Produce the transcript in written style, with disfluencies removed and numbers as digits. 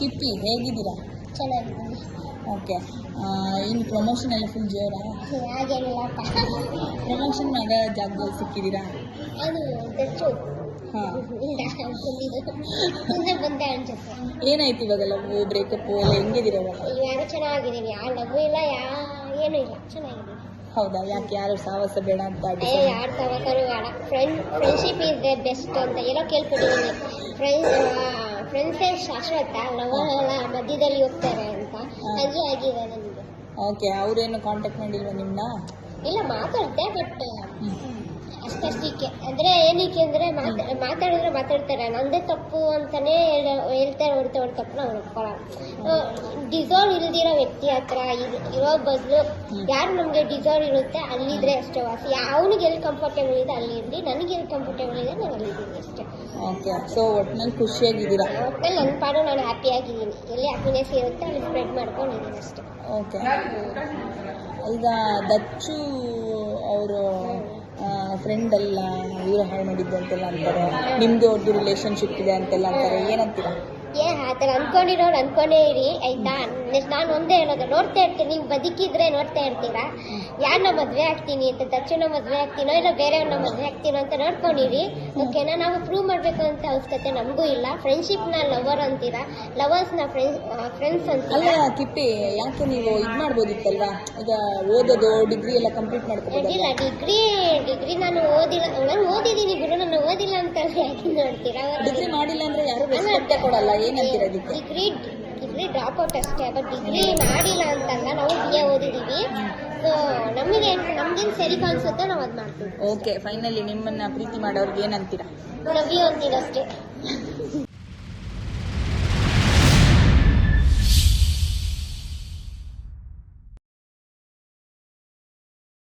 ಕಿಪ್ಪಿ ಹೇಗಿದ್ದೀರಾ? ಚೆನ್ನಾಗಿದ್ದೀನಿ. ಓಕೆ. ಇನ್ನು ಪ್ರಮೋಷನ್ ಎಲ್ಲ ಫುಲ್ ಜೋರಾ? ಹಾಗೇನಿಲ್ಲ. ಪ್ರಮೋಷನ್ ಆಗ ಜಾಗದಲ್ಲಿ ಸಿಕ್ಕಿದ್ದೀರಾ? ಅದು ದಚ್ಚು ಹಾಂ. ಮುಂದೆ ಬಂದೆ ಅನ್ಸುತ್ತೆ. ಏನಾಯ್ತು ಇವಾಗ ಲವ್ ಬ್ರೇಕಪ್ ಎಲ್ಲ ಹೆಂಗಿದ್ದೀರಾ ಇವಾಗ? ಯಾರು ಚೆನ್ನಾಗಿದ್ದೀನಿ, ಯಾವ ಲವ್ ಇಲ್ಲ, ಏನೂ ಇಲ್ಲ, ಚೆನ್ನಾಗಿದ್ದೀನಿ. ಹೌದಾ? ಯಾಕೆ ಯಾರು ಸಾಹಸ ಬೇಡ ಅಂತ ಯಾರು ತಗೋತಾರು ಬೇಡ. ಫ್ರೆಂಡ್ಶಿಪ್ ಇಸ್ ದ ಬೆಸ್ಟ್ ಅಂತ ಎಲ್ಲ ಕೇಳ್ಬಿಟ್ಟಿದ್ದೀನಿ. ಫ್ರೆಂಡ್ಸೇ ಶಾಶ್ವತ, ಲವರ್ ಎಲ್ಲ ಮಧ್ಯದಲ್ಲಿ ಹೋಗ್ತಾರೆ ಅಂತ ಹಾಗೆ ಆಗಿದೆ ನನಗೆ. ಓಕೆ. ಅವರೇನು ಕಾಂಟ್ಯಾಕ್ಟ್ ಮಾಡಿಲ್ವಾ ನಿಮ್ಮನ್ನ? ಇಲ್ಲ, ಮಾತಾಡ್ತೆ, ಬಟ್ ಅಷ್ಟೇ. ಅಂದರೆ ಏನಕ್ಕೆ ಅಂದರೆ ಮಾತಾಡಿದ್ರೆ ಮಾತಾಡ್ತಾರೆ, ನಂದೇ ತಪ್ಪು ಅಂತಲೇ ಹೇಳ್ತಾರೆ ಹೊರತು ಅವ್ರ ತಪ್ಪು ನಾವು ಒಪ್ಕೊಳ್ಳೋಣ. ಡಿಸರ್ವ್ ಇಲ್ದಿರೋ ವ್ಯಕ್ತಿ ಹತ್ರ ಇರೋ ಬದಲು ಯಾರು ನಮಗೆ ಡಿಸರ್ವ್ ಇರುತ್ತೆ ಅಲ್ಲಿದ್ರೆ ಅಷ್ಟೇ ವಾಸಿ. ಅವನಿಗೆ ಎಲ್ಲಿ ಕಂಫರ್ಟೇಬಲ್ ಇದೆ ಅಲ್ಲಿ ಇರಲಿ, ನನಗೆ ಎಲ್ಲಿ ಕಂಫರ್ಟೇಬಲ್ ಇದೆ ನಾನು ಅಲ್ಲಿದ್ದೀನಿ ಅಷ್ಟೇ. ಓಕೆ. ಸೊ ಒಟ್ಟಿನಲ್ಲಿ ಖುಷಿಯಾಗಿದ್ದೀರಾ? ಒಟ್ಟಲ್ಲಿ ನನ್ನ ಪಾಡು ನಾನು ಹ್ಯಾಪಿಯಾಗಿದ್ದೀನಿ. ಎಲ್ಲಿ ಹ್ಯಾಪಿನೆಸ್ ಇರುತ್ತೆ ಅಲ್ಲಿ ಸ್ಪ್ರೆಡ್ ಮಾಡ್ಕೊಂಡಿದ್ದೀನಿ ಅಷ್ಟೇ. ಓಕೆ. ಈಗ ದಚ್ಚು ಅವರು ಫ್ರೆಂಡ್ ಅಲ್ಲ, ಇವರು ಹಾಳು ಮಾಡಿದ್ದು ಅಂತೆಲ್ಲ ಅಂತಾರೆ, ನಿಮ್ಮದು ಅವ್ರದ್ದು ರಿಲೇಷನ್ಶಿಪ್ ಇದೆ ಅಂತೆಲ್ಲ ಅಂತಾರೆ, ಏನಂತೀರಾ? ಆ ಥರ ಅನ್ಕೊಂಡಿರೋರು ಅನ್ಕೊಂಡೇ ಇರಿ ಆಯ್ತಾ. ನಾನು ಒಂದೇ ಹೇಳೋದು, ನೋಡ್ತಾ ಇರ್ತೀನಿ, ನೀವು ಬದುಕಿದ್ರೆ ನೋಡ್ತಾ ಇರ್ತೀರಾ. ಯಾರನ್ನ ಮದುವೆ ಆಗ್ತೀನಿ ಅಂತ, ದಚ್ಚನ ಮದುವೆ ಆಗ್ತೀನೋ ಇಲ್ಲ ಬೇರೆಯವ್ರನ್ನ ಮದುವೆ ಆಗ್ತೀನೋ ಅಂತ ನೋಡ್ಕೊಂಡಿರಿ. ಓಕೆನಾ? ನಾವು ಪ್ರೂವ್ ಮಾಡಬೇಕು ಅಂತ ಅವಶ್ಯಕತೆ ನಮಗೂ ಇಲ್ಲ. ಫ್ರೆಂಡ್ಶಿಪ್ನ ಲವರ್ ಅಂತೀರಾ, ಲವರ್ಸ್ನ ಫ್ರೆಂಡ್ಸ್ ಅಂತೀರಾ. ಅಲ್ಲ ಕಿಪ್ಪಿ, ಯಾಕೆ ನೀವು ಇದು ಮಾಡ್ಬೋದಿತ್ತಲ್ವಾ? ಈಗ ಓದೋದು ಡಿಗ್ರಿ ಎಲ್ಲ ಕಂಪ್ಲೀಟ್ ಮಾಡ್ಕೋಬೋದು. ಇಲ್ಲ, ಡಿಗ್ರಿ ನಾನು ಓದಿಲ್ಲ. ನಾನು ಓದಿದ್ದೀನಿ ಬಿಡು, ನಾನು ಓದಿಲ್ಲ ಅಂತ ಯಾಕೆ ನೋಡ್ತೀರಾ? ಡಿಗ್ರಿ ಮಾಡಿಲ್ಲ ಅಂದ್ರೆ ಯಾರು ರೆಸ್ಪೆಕ್ಟ್ ಕೊಡಲ್ಲ, ಏನಂತೀರಾ ಅದಕ್ಕೆ? ಡಿಗ್ರಿ ಡ್ರಾಪ್ ಔಟ್ ಅಷ್ಟೇ, ಬಟ್ ಡಿಗ್ರಿ ಮಾಡಿಲ್ಲ ಅಂತಲ್ಲ, ನಾವು BA ಓದಿದ್ದೀವಿ. ಸೊ ನಮ್ಗೇನು ಸರಿ ಕಾಣಿಸುತ್ತೆ ನಾವು ಅದು ಮಾಡ್ತೀವಿ. ಓಕೆ. ಫೈನಲಿ ನಿಮ್ಮನ್ನ ಪ್ರೀತಿ ಮಾಡೋರ್ಗೆ ಏನಂತೀರಾ? ಲವ್ ಯು ಅಂತೀವಿ ಅಷ್ಟೇ.